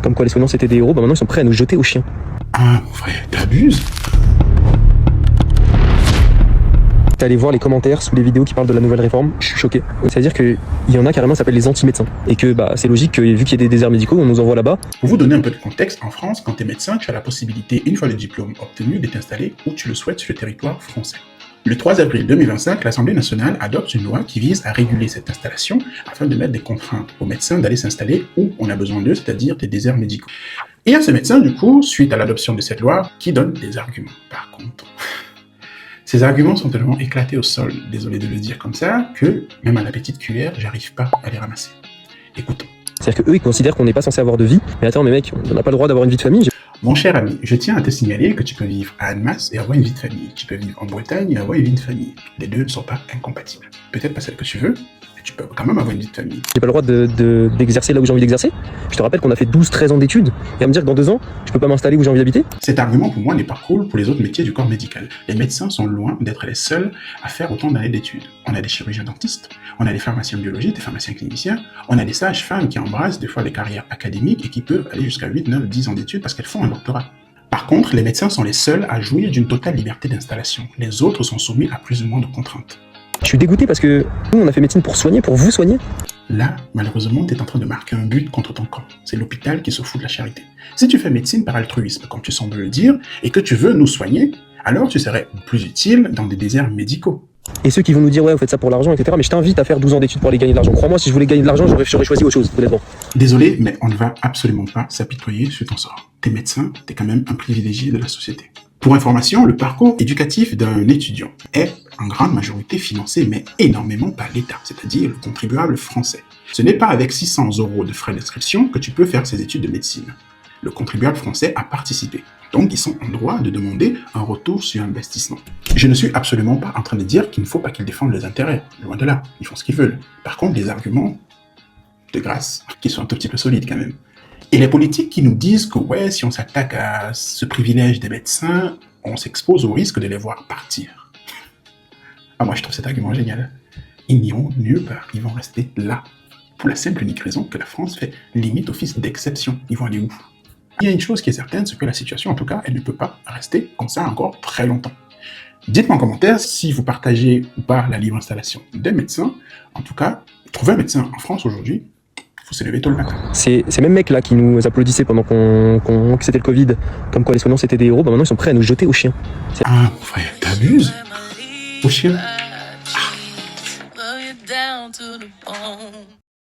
comme quoi les soignants c'était des héros, bah maintenant ils sont prêts à nous jeter aux chiens. Ah, mon frère, t'abuses. T'es allé voir les commentaires sous les vidéos qui parlent de la nouvelle réforme, je suis choqué. C'est-à-dire qu'il y en a carrément qui s'appellent les anti-médecins. Et que bah, c'est logique que vu qu'il y a des déserts médicaux, on nous envoie là-bas. Pour vous donner un peu de contexte, en France, quand tu es médecin, tu as la possibilité, une fois le diplôme obtenu, de t'installer où tu le souhaites sur le territoire français. Le 3 avril 2025, l'Assemblée nationale adopte une loi qui vise à réguler cette installation afin de mettre des contraintes aux médecins d'aller s'installer où on a besoin d'eux, c'est-à-dire des déserts médicaux. Et à ces médecins, du coup, suite à l'adoption de cette loi, qui donne des arguments. Par contre, ces arguments sont tellement éclatés au sol, désolé de le dire comme ça, que même à la petite cuillère, j'arrive pas à les ramasser. Écoutons. C'est-à-dire qu'eux, ils considèrent qu'on n'est pas censé avoir de vie. Mais attends, mais mec, on n'a pas le droit d'avoir une vie de famille. Mon cher ami, je tiens à te signaler que tu peux vivre à Annemasse et avoir une vie de famille. Tu peux vivre en Bretagne et avoir une vie de famille. Les deux ne sont pas incompatibles. Peut-être pas celle que tu veux, mais tu peux quand même avoir une vie de famille. J'ai pas le droit d'exercer là où j'ai envie d'exercer. Je te rappelle qu'on a fait 12-13 ans d'études. Et à me dire que dans 2 ans, je peux pas m'installer où j'ai envie d'habiter. Cet argument pour moi n'est pas cool pour les autres métiers du corps médical. Les médecins sont loin d'être les seuls à faire autant d'années d'études. On a des chirurgiens dentistes, on a des pharmaciens biologistes, des pharmaciens cliniciens, on a des sages-femmes qui embrassent des fois des carrières académiques et qui peuvent aller jusqu'à 8, 9, 10 ans d'études parce qu'elles font un doctorat. Par contre, les médecins sont les seuls à jouir d'une totale liberté d'installation. Les autres sont soumis à plus ou moins de contraintes. Je suis dégoûté parce que nous, on a fait médecine pour soigner, pour vous soigner. Là, malheureusement, tu es en train de marquer un but contre ton camp. C'est l'hôpital qui se fout de la charité. Si tu fais médecine par altruisme, comme tu sembles le dire, et que tu veux nous soigner, alors tu serais plus utile dans des déserts médicaux. Et ceux qui vont nous dire, ouais, vous faites ça pour l'argent, etc. Mais je t'invite à faire 12 ans d'études pour aller gagner de l'argent. Crois-moi, si je voulais gagner de l'argent, j'aurais choisi autre chose, honnêtement. Désolé, mais on ne va absolument pas s'apitoyer sur ton sort. T'es médecin, t'es quand même un privilégié de la société. Pour information, le parcours éducatif d'un étudiant est en grande majorité financé, mais énormément par l'État, c'est-à-dire le contribuable français. Ce n'est pas avec 600 € de frais d'inscription que tu peux faire ces études de médecine. Le contribuable français a participé. Donc, ils sont en droit de demander un retour sur investissement. Je ne suis absolument pas en train de dire qu'il ne faut pas qu'ils défendent les intérêts. Loin de là, ils font ce qu'ils veulent. Par contre, des arguments de grâce, qui sont un tout petit peu solides quand même. Et les politiques qui nous disent que ouais, si on s'attaque à ce privilège des médecins, on s'expose au risque de les voir partir. Ah, moi je trouve cet argument génial. Ils n'iront nulle part, ils vont rester là. Pour la simple et unique raison que la France fait limite office d'exception. Ils vont aller où? Il y a une chose qui est certaine, c'est que la situation, en tout cas, elle ne peut pas rester comme ça encore très longtemps. Dites-moi en commentaire si vous partagez ou pas la libre installation des médecins. En tout cas, trouver un médecin en France aujourd'hui, faut se lever tôt le matin. Ces mêmes mecs là qui nous applaudissaient pendant que c'était le Covid, comme quoi les soignants c'était des héros, bah maintenant ils sont prêts à nous jeter aux chiens. Ah, mon frère, t'abuses? Aux chiens?